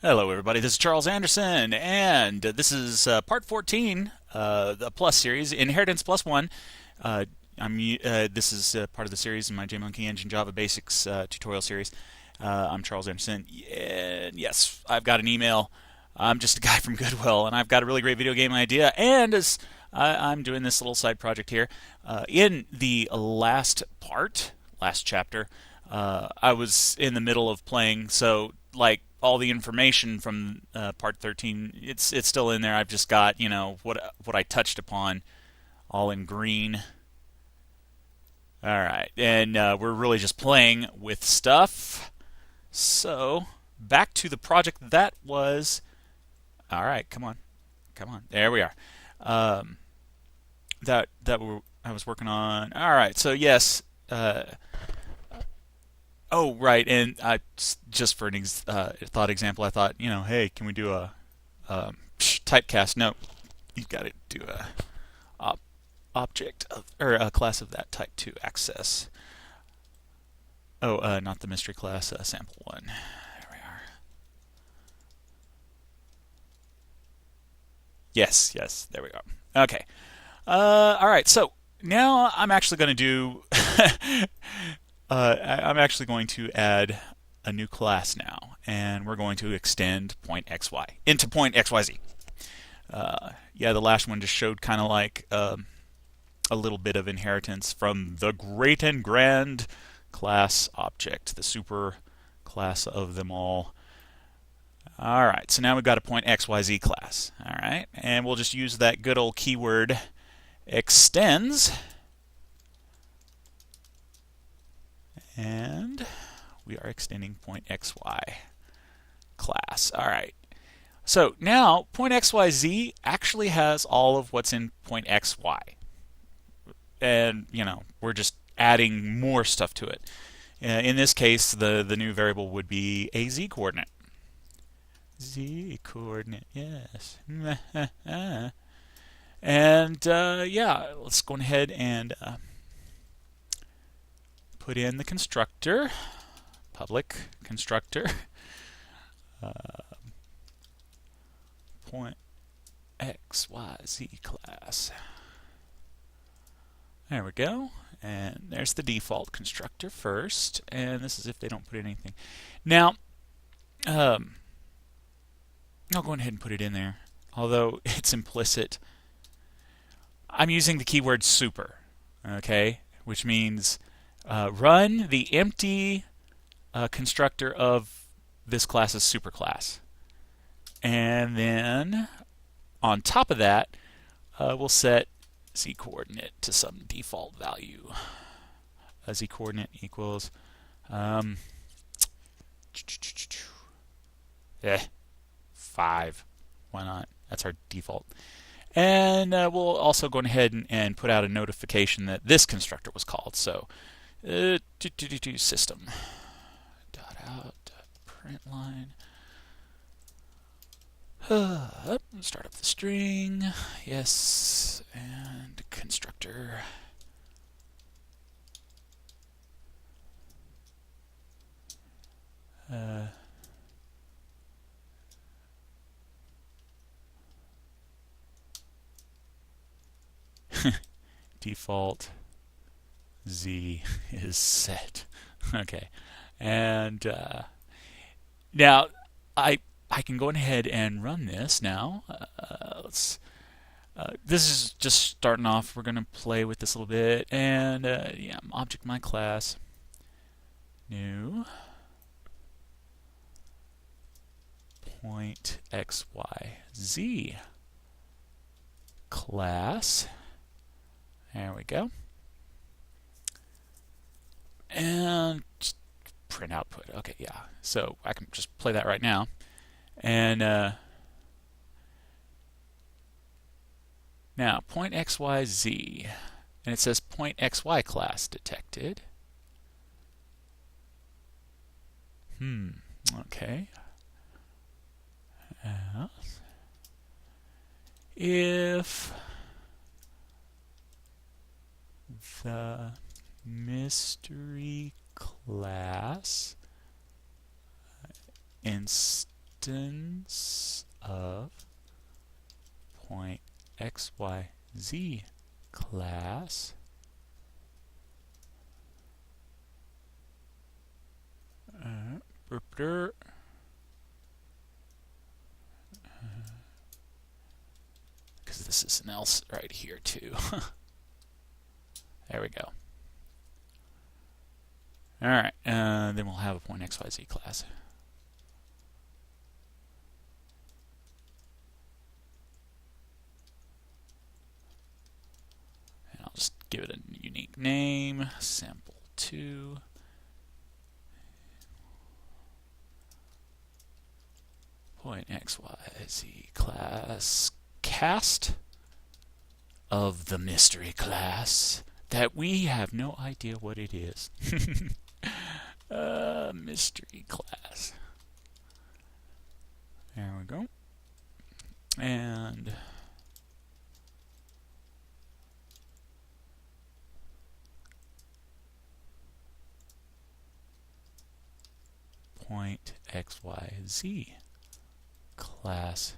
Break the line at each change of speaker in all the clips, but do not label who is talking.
Hello, everybody. This is Charles Anderson, and this is part 14, the Plus series, Inheritance+1. Uh, this is part of the series in my JMonkey Engine Java Basics tutorial series. I'm Charles Anderson, and yes, I've got an email. I'm just a guy from Goodwill, and I've got a really great video game idea. And as I'm doing this little side project here, in the last chapter, I was in the middle of playing, so like all the information from part 13, it's still in there. I've just got what I touched upon all in green. All right, and we're really just playing with stuff. So back to the project that was. All right, come on, come on. There we are. Um, I was working on. All right, so yes. Oh, right, and I just for an thought example, I thought, hey, can we do a typecast? No, you've got to do a object of, or a class of that type to access. Oh, not the mystery class, sample one. There we are. Yes, yes, there we go. Okay. All right, so now I'm actually going to do. I'm actually going to add a new class now, and we're going to extend point xy into point xyz. Yeah, the last one just showed kind of like a little bit of inheritance from the great and grand class object, the super class of them all. All right, so now we've got a point xyz class. All right, and we'll just use that good old keyword extends. And we are extending point xy class. All right. So now point xyz actually has all of what's in point xy. And, we're just adding more stuff to it. In this case, the new variable would be a z coordinate. Z coordinate, yes. And yeah, let's go ahead and put in the constructor, public constructor, point xyz class. There we go. And there's the default constructor first. And this is if they don't put in anything. Now, I'll go ahead and put it in there. Although it's implicit. I'm using the keyword super. Okay? Which means run the empty constructor of this class's superclass. And then on top of that, we'll set z coordinate to some default value. Z coordinate equals 5. Why not? That's our default. And we'll also go ahead and put out a notification that this constructor was called. So system dot out dot println. Start up the string. Yes, and constructor. Default z is set. Okay, and now I can go ahead and run this now. This is just starting off. We're going to play with this a little bit. And yeah, object my class. New. Point xyz class. There we go. And just print output. Okay, yeah. So I can just play that right now. And now point xyz, and it says point xy class detected. Okay. If the mystery class instance instance of point xyz class because this is an else right here too. There we go. All right, then we'll have a point xyz class. And I'll just give it a unique name, sample2. Point xyz class cast of the mystery class that we have no idea what it is. Mystery class. There we go. And point xyz class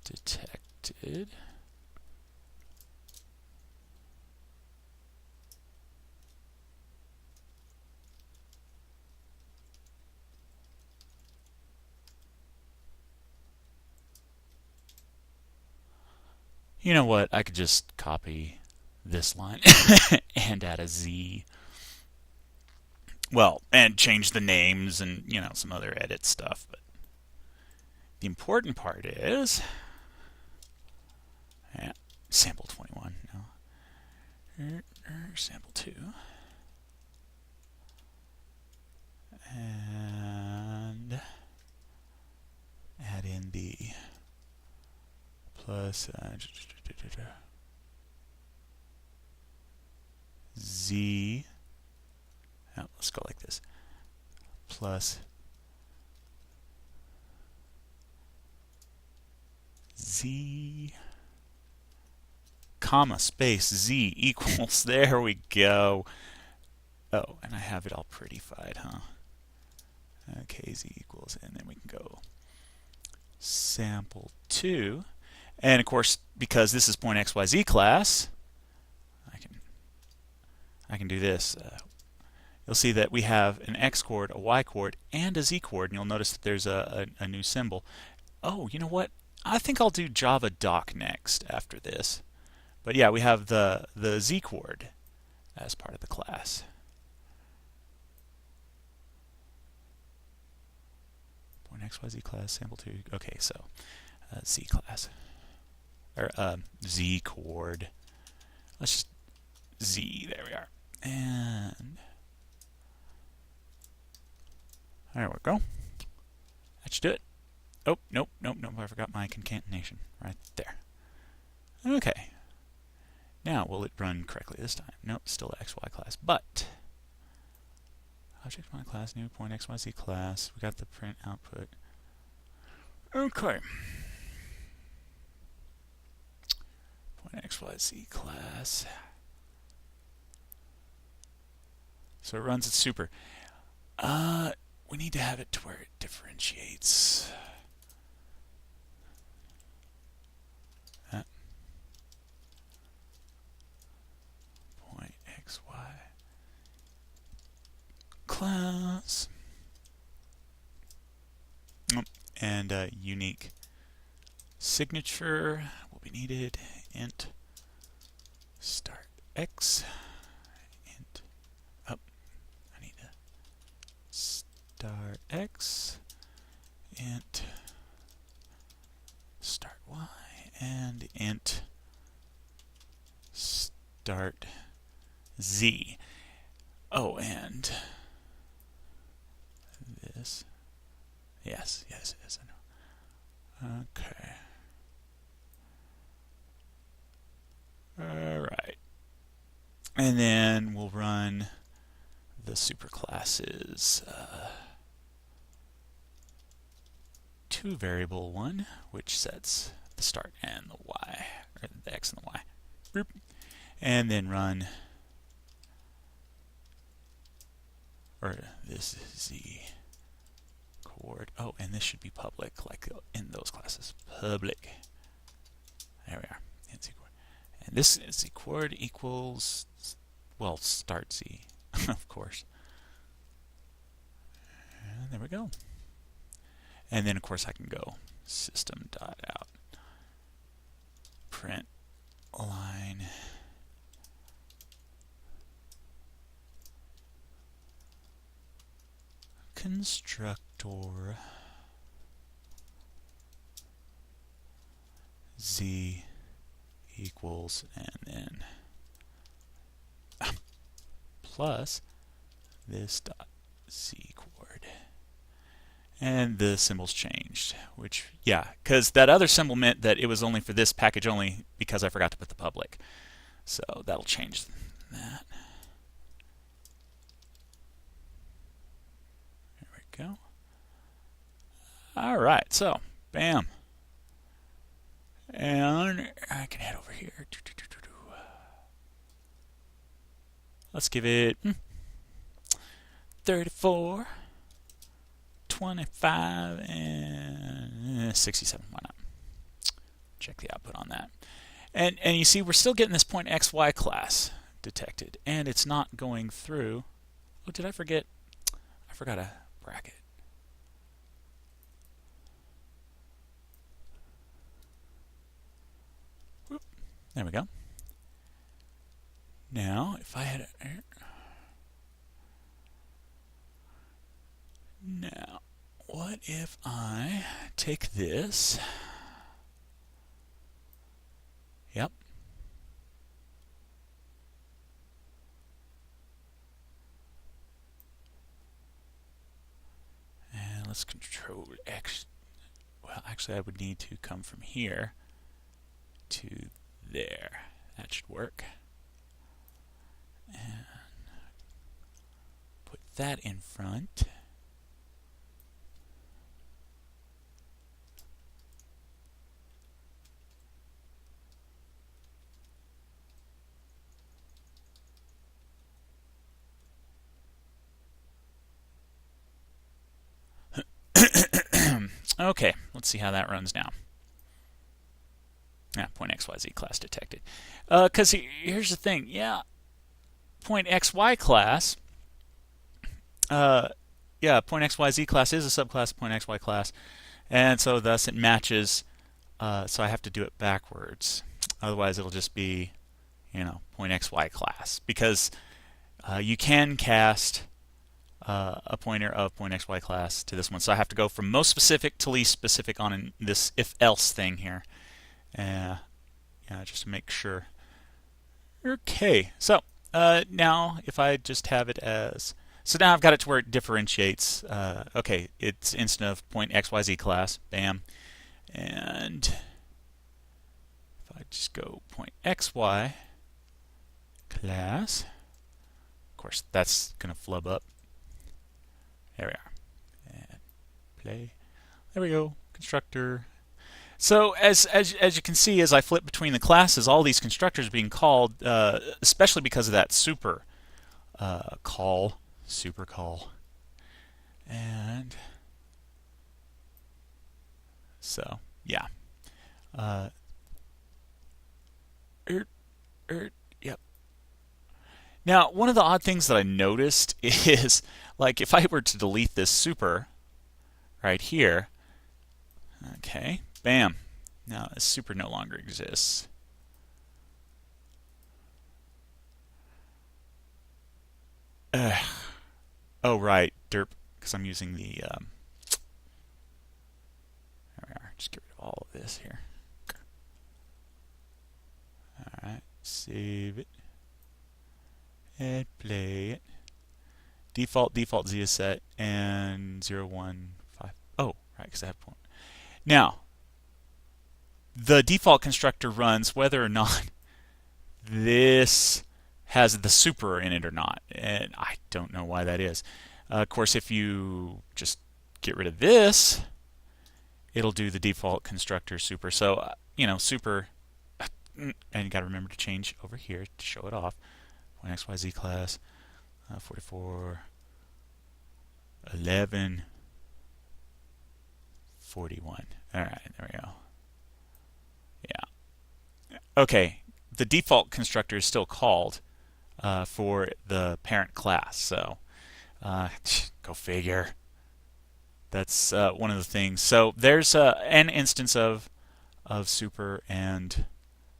detected. You know what? I could just copy this line and add a Z. Well, and change the names and, you know, some other edit stuff. But the important part is sample 21 now. Sample 2. And add in the plus Z. Oh, let's go like this. Plus Z, comma, space, Z equals. There we go. Oh, and I have it all prettified, huh? Okay, Z equals, and then we can go sample2. And of course, because this is point xyz class, I can do this. You'll see that we have an x chord, a y chord, and a z chord, and you'll notice that there's a new symbol. Oh, you know what? I think I'll do Java doc next after this. But yeah, we have the z chord as part of the class. Point xyz class, sample 2. Okay, so z class. Or z chord. Let's just z, there we are. And there we go. That should do it. Oh, nope, I forgot my concatenation right there. Okay. Now, will it run correctly this time? Nope, still the xy class, but object my class, new point xyz class. We got the print output. Okay. Point xyz class. So it runs it super. We need to have it to where it differentiates. Point xy class. And unique signature will be needed. Int start x. Int up. I need to start x. Int start y. And int start z. Oh, and this. Yes, it is. I know. Okay. All right. And then we'll run the superclasses. Two variable one, which sets the start and the y, or the x and the y. Boop. And then run, or this is z chord. Oh, and this should be public, like in those classes. Public. There we are. And Z chord. And this Z chord equals, well, start Z, of course. And there we go. And then, of course, I can go system.out print line constructor Z equals, and then plus this dot Z chord. And the symbol's changed, which, yeah, because that other symbol meant that it was only for this package only because I forgot to put the public. So that'll change that. There we go. All right, so bam. And I can head over here. Let's give it 34, 25, and 67. Why not? Check the output on that. And you see we're still getting this point XY class detected, and it's not going through. Oh, did I forget? I forgot a bracket. Whoop. There we go. Now, if I had now, what if I take this? Yep. And let's control X. Well, actually, I would need to come from here to there. That should work. And put that in front. Okay, let's see how that runs now. Yeah, point XYZ class detected. Because here's the thing, yeah, point XY class, yeah, point XYZ class is a subclass of point XY class, and so thus it matches. So I have to do it backwards. Otherwise, it'll just be, point XY class, because you can cast a pointer of point XY class to this one. So I have to go from most specific to least specific on this if-else thing here. Yeah, just to make sure. Okay, so now if I just have it as, so now I've got it to where it differentiates. Okay, it's instant of point XYZ class, bam. And if I just go point XY class, of course that's going to flub up. There we are. And play. There we go. Constructor. So as you can see, as I flip between the classes, all these constructors are being called, especially because of that super call. And so, yeah. Yep. Now, one of the odd things that I noticed is, like, if I were to delete this super right here, okay, bam. Now this super no longer exists. Oh, right, derp, because I'm using the, there we are, just get rid of all of this here. Alright, save it, and play it. Default Z is set, and 0, 1, 5, oh, right, because I have point. Now, the default constructor runs whether or not this has the super in it or not, and I don't know why that is. Of course, if you just get rid of this, it'll do the default constructor super. So, super, and you got to remember to change over here to show it off. Point XYZ class, 44, 11, 41. All right, there we go. Yeah. Okay, the default constructor is still called for the parent class. So go figure. That's one of the things. So there's an instance of super and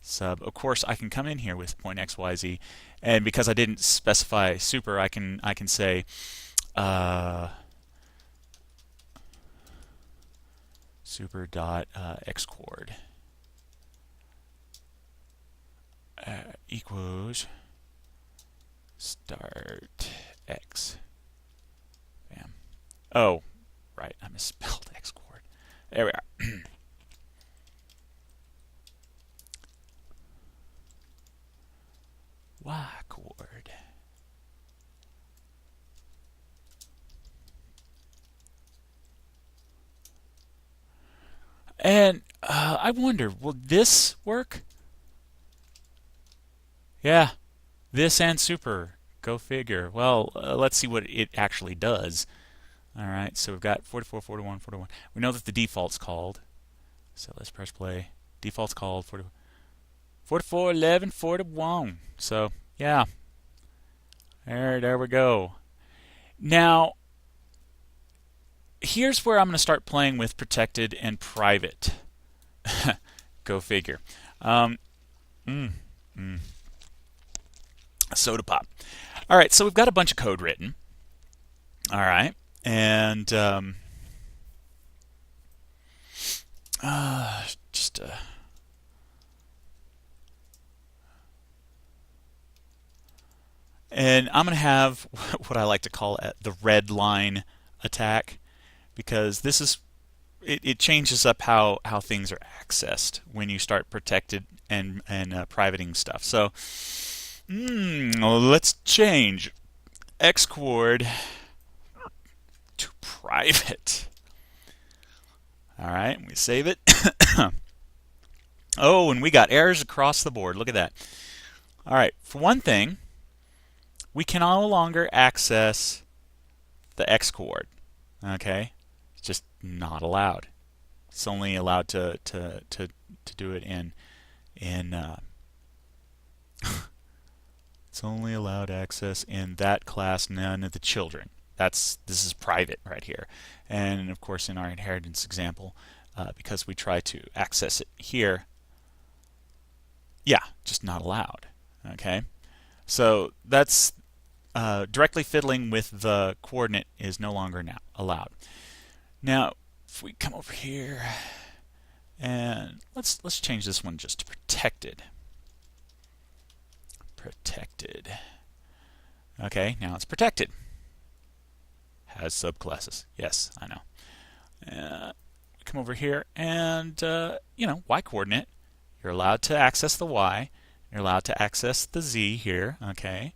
sub. Of course, I can come in here with point xyz, and because I didn't specify super, I can say super dot xcoord equals start x. Bam. Oh, right, I misspelled xcoord. There we are. Y chord. And I wonder, will this work? Yeah, this and super. Go figure. Well, let's see what it actually does. All right, so we've got 44, 41, 41. We know that the default's called. So let's press play. Default's called 44, 11, 41. So, yeah. There we go. Now, here's where I'm going to start playing with protected and private. Go figure. Soda pop. All right, so we've got a bunch of code written. All right, and and I'm going to have what I like to call the red line attack, because this is it changes up how things are accessed when you start protected and privating stuff. So let's change xcoord to private. All right, we save it. Oh, and we got errors across the board. Look at that. All right, for one thing, we can no longer access the xcoord. Okay, it's just not allowed. It's only allowed to do it in it's only allowed access in that class, none of the children. This is private right here. And of course, in our inheritance example, because we try to access it here, yeah, just not allowed. Okay, so that's directly fiddling with the coordinate is no longer now allowed. Now, if we come over here and let's change this one just to protected. Protected. Okay, now it's protected. Has subclasses. Yes, I know. Come over here and y coordinate. You're allowed to access the y. You're allowed to access the z here. Okay,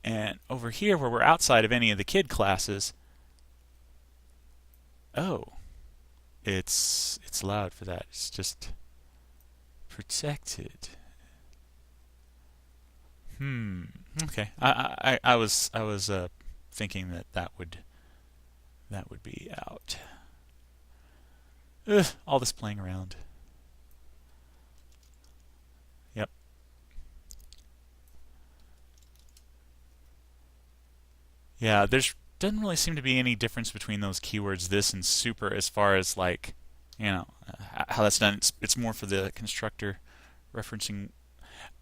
and over here where we're outside of any of the kid classes, oh, it's allowed for that. It's just protected. Okay. I was thinking that would be out. Ugh, all this playing around. Yep. Yeah, doesn't really seem to be any difference between those keywords, this and super, as far as like, how that's done. It's more for the constructor referencing.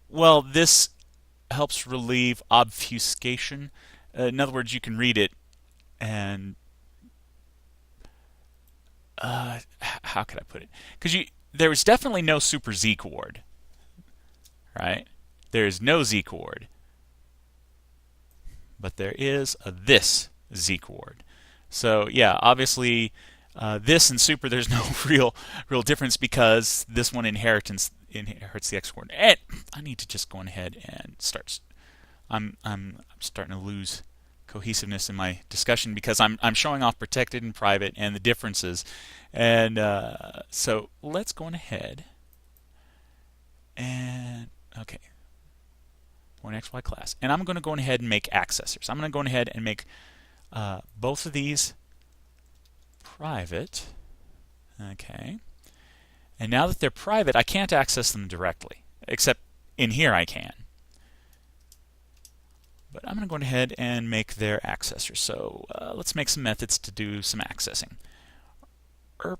Well, this helps relieve obfuscation. In other words, you can read it and how could I put it? Because there was definitely no super z chord, right? There is no z chord, but there is a this z chord. So yeah, obviously this and super, there's no real difference, because this one inherits the x chord. And I need to just go ahead and start. I'm starting to lose cohesiveness in my discussion because I'm showing off protected and private and the differences. And so let's go ahead and okay, point xy class, and I'm going to go ahead and make accessors. I'm going to go ahead and make both of these private. Okay. And now that they're private, I can't access them directly, except in here I can. But I'm going to go ahead and make their accessors. So let's make some methods to do some accessing. Come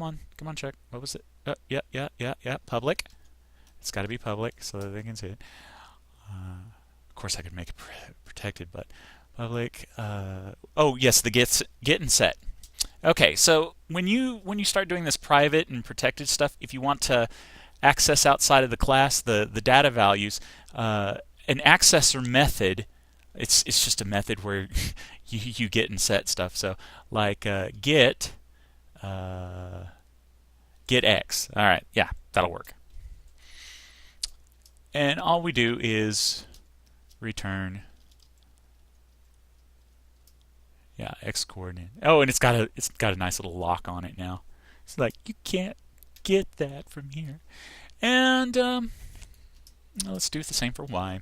on, check. What was it? Yeah, public. It's got to be public so that they can see it. Of course, I could make it protected, but public. Oh, yes, the get and set. Okay, so when you start doing this private and protected stuff, if you want to access outside of the class the data values, an accessor method, it's just a method where you get and set stuff. So like get x. All right, yeah, that'll work. And all we do is return x coordinate. Oh, and it's got a nice little lock on it now. It's like you can't get that from here. And let's do the same for y.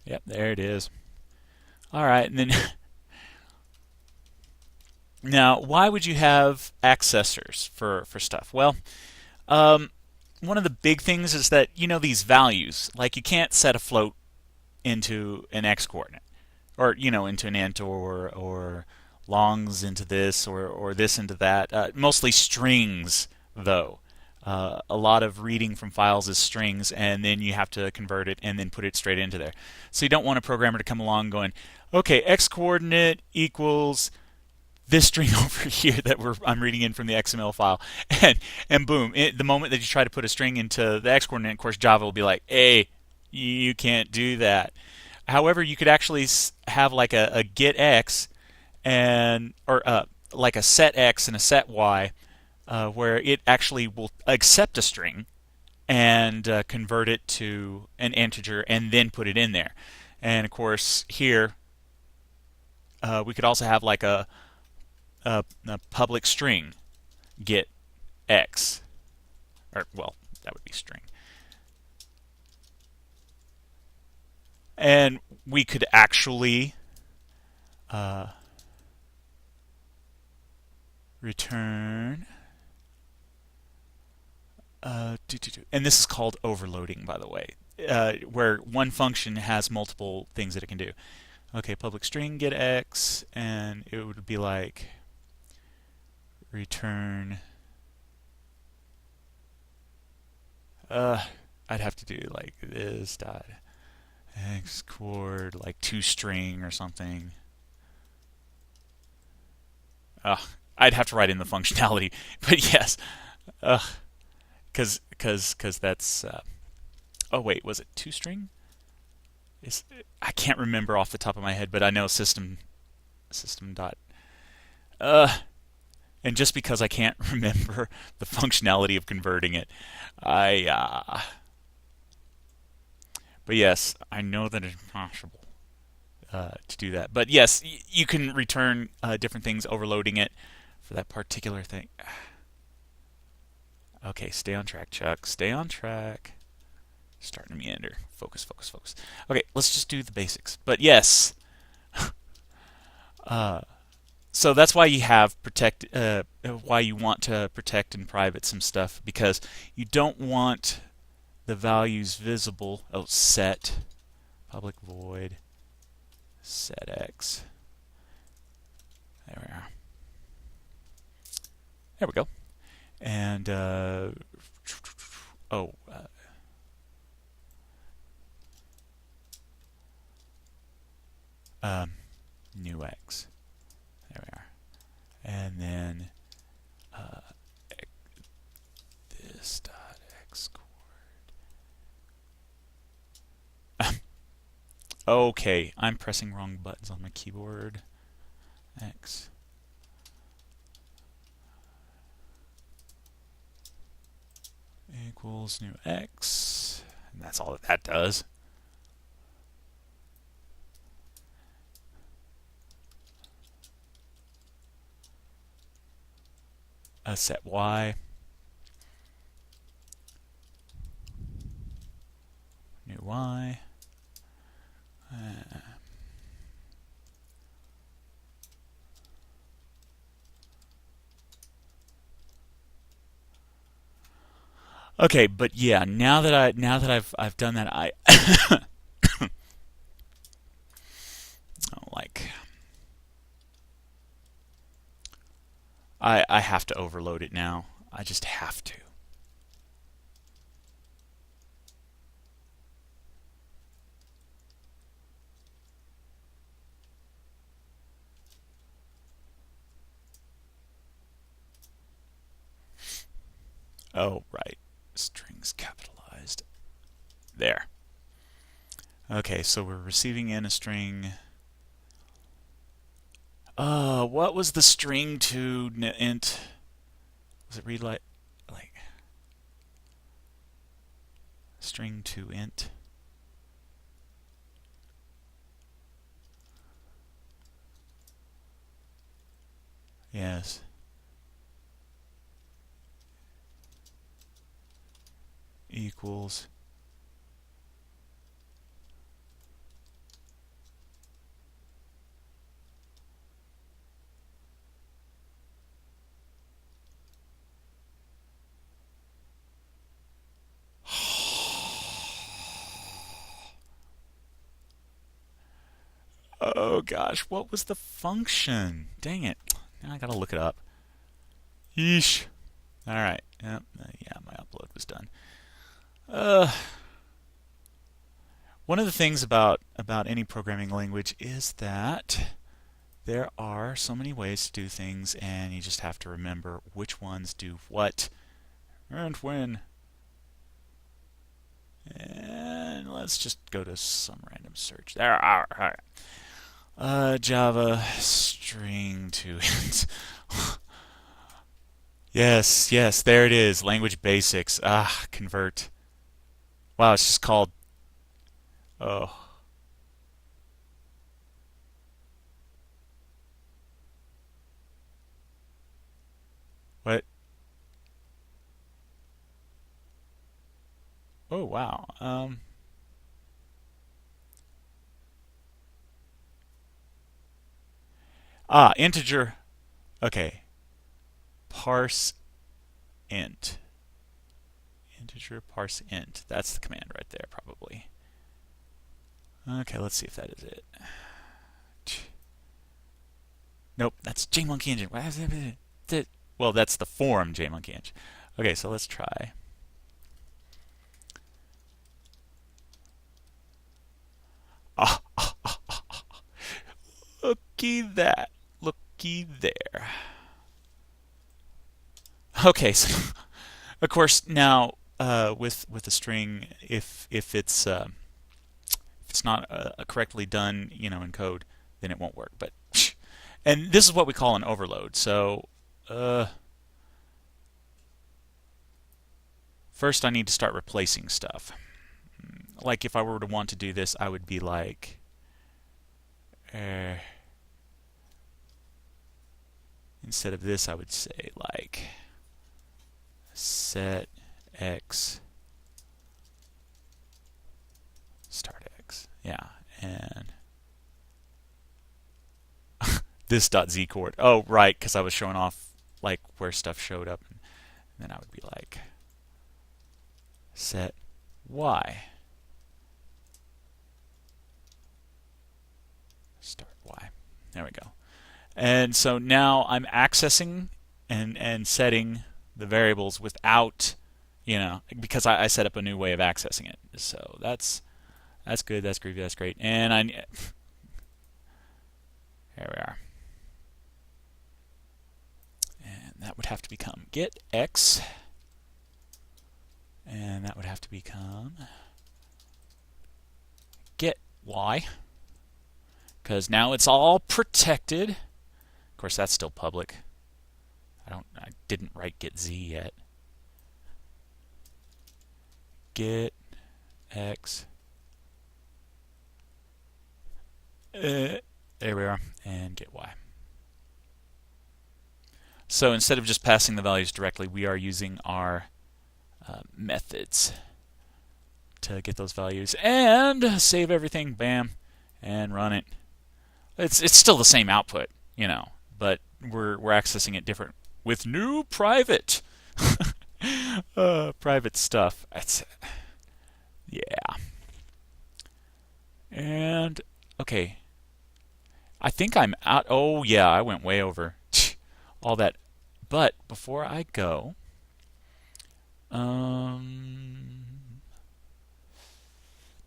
Yep, there it is. All right, and then now, why would you have accessors for stuff? Well, one of the big things is that these values, like you can't set a float into an x coordinate, or into an int, or longs into this, or this into that. Mostly strings, though. A lot of reading from files is strings, and then you have to convert it and then put it straight into there. So you don't want a programmer to come along going, okay, x coordinate equals this string over here that I'm reading in from the XML file, and boom, the moment that you try to put a string into the x coordinate, of course, Java will be like, hey, you can't do that. However, you could actually have like a get x or like a set x and a set y, where it actually will accept a string and convert it to an integer and then put it in there. And of course, here we could also have like a public string get x, or well, that would be string. And we could actually return and this is called overloading, by the way, where one function has multiple things that it can do. Okay, public string get x, and it would be like return I'd have to do like this dot x coord like toString or something. I'd have to write in the functionality, but yes, because that's oh wait, was it toString? I can't remember off the top of my head, but I know system dot and just because I can't remember the functionality of converting it, but yes, I know that it's possible to do that. But yes, you can return different things, overloading it for that particular thing. Okay, stay on track, Chuck. Stay on track. Starting to meander. Focus. Okay, let's just do the basics. But yes, so that's why you have why you want to protect and private some stuff, because you don't want the values visible. Oh, set public void set x. There we are. There we go. And new x. There we are. And then this dot x coord. Okay, I'm pressing wrong buttons on my keyboard. X equals new x, and that's all that does. Set y. y. Okay, but yeah, now that I've done that, I like I have to overload it now. I just have to. Oh, right. Strings capitalized. There. Okay, so we're receiving in a string. What was the string to int? Was it read like string to int? Yes. Equals. Oh gosh, what was the function? Dang it. Now I gotta look it up. Yeesh. Alright. Yep. Yeah, my upload was done. One of the things about any programming language is that there are so many ways to do things, and you just have to remember which ones do what and when. And let's just go to some random search. There are. All right. Java string to int. Yes, yes, there it is. Language basics. Convert. Wow, it's just called. Oh. What? Oh, wow. Integer. Okay. Parse int. Integer.parseInt. That's the command right there, probably. Okay, let's see if that is it. Nope, that's JMonkey Engine. Well, that's the form JMonkey Engine. Okay, so let's try. Looky that. Looky there. Okay, so of course now with a string, if it's not correctly done, in code, then it won't work. But and this is what we call an overload. So first I need to start replacing stuff. Like if I were to want to do this, I would be like instead of this, I would say like set x start x. Yeah, and this .z chord. Oh, right, because I was showing off like where stuff showed up, and then I would be like set y start y. There we go. And so now I'm accessing and setting the variables without, because I set up a new way of accessing it. So that's good. That's groovy. That's great. And there we are. And that would have to become get x, and that would have to become get y, because now it's all protected. Of course, that's still public. I didn't write get z yet. Get x. There we are, and get y. So instead of just passing the values directly, we are using our methods get those values and save everything. Bam, and run it. It's still the same output, but we're accessing it different with new private private stuff. Yeah. And okay, I think I'm out. Oh yeah, I went way over all that. But before I go,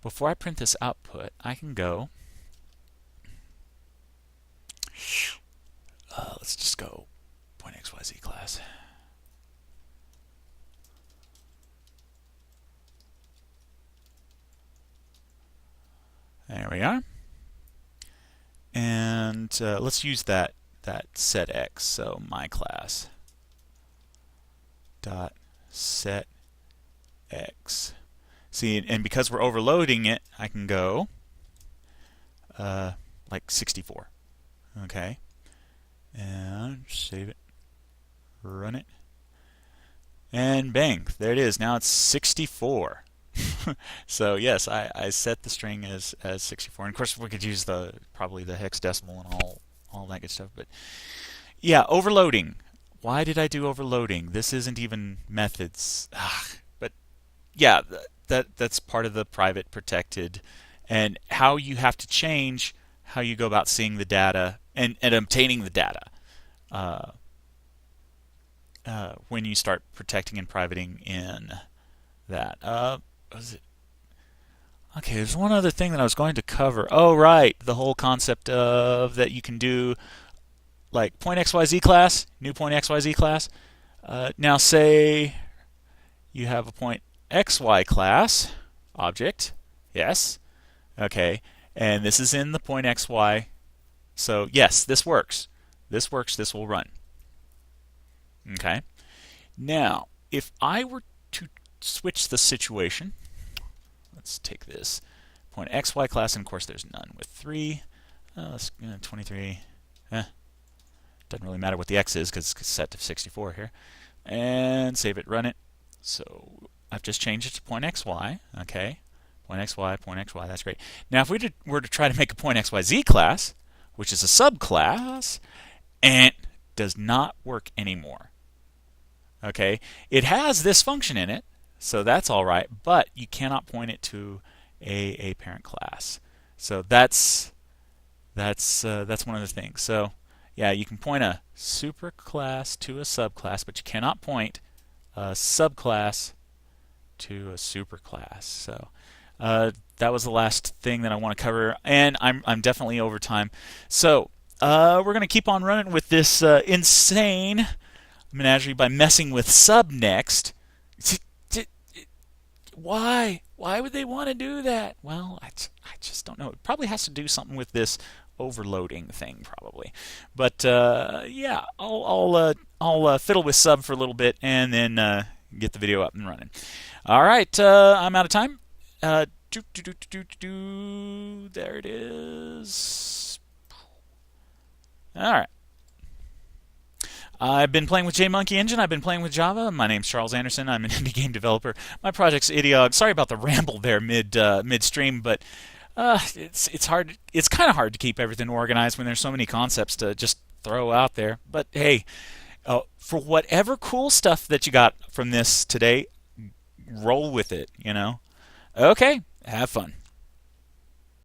before I print this output, I can go. Let's just go .xyz class. There we are. And let's use that set x. So my class dot set x. See, and because we're overloading it, I can go like 64. Okay, and save it, run it, and bang, there it is. Now it's 64. So yes, I set the string as 64. And of course, we could use probably the hexadecimal and all that good stuff. But yeah, overloading. Why did I do overloading? This isn't even methods. But yeah, that's part of the private protected, and how you have to change how you go about seeing the data and obtaining the data when you start protecting and privating in that. Was it? Okay, there's one other thing that I was going to cover. Oh, right, the whole concept of that you can do like .xyz class, new .xyz class. Now say you have a .xy class object. Yes. Okay, and this is in the .xy. So yes, this works. This works. This will run. Okay. Now, if I were to switch the situation, let's take this .xy class, and of course there's none with 3. Let's 23. Doesn't really matter what the x is because it's set to 64 here. And save it, run it. So I've just changed it to .xy. Okay, .xy, that's great. Now if we were to try to make a .xyz class, which is a subclass, and does not work anymore. Okay, it has this function in it, so that's all right, but you cannot point it to a parent class. So that's one of the things. So yeah, you can point a superclass to a subclass, but you cannot point a subclass to a superclass. So that was the last thing that I want to cover, and I'm definitely over time. So we're going to keep on running with this insane menagerie by messing with sub next. Why? Why would they want to do that? Well, I just don't know. It probably has to do something with this overloading thing, probably. But yeah, I'll fiddle with sub for a little bit and then get the video up and running. All right, I'm out of time. There it is. All right. I've been playing with JMonkey Engine. I've been playing with Java. My name's Charles Anderson. I'm an indie game developer. My project's Idiog. Sorry about the ramble there midstream, but it's hard. It's kind of hard to keep everything organized when there's so many concepts to just throw out there. But hey, for whatever cool stuff that you got from this today, roll with it. Okay, have fun.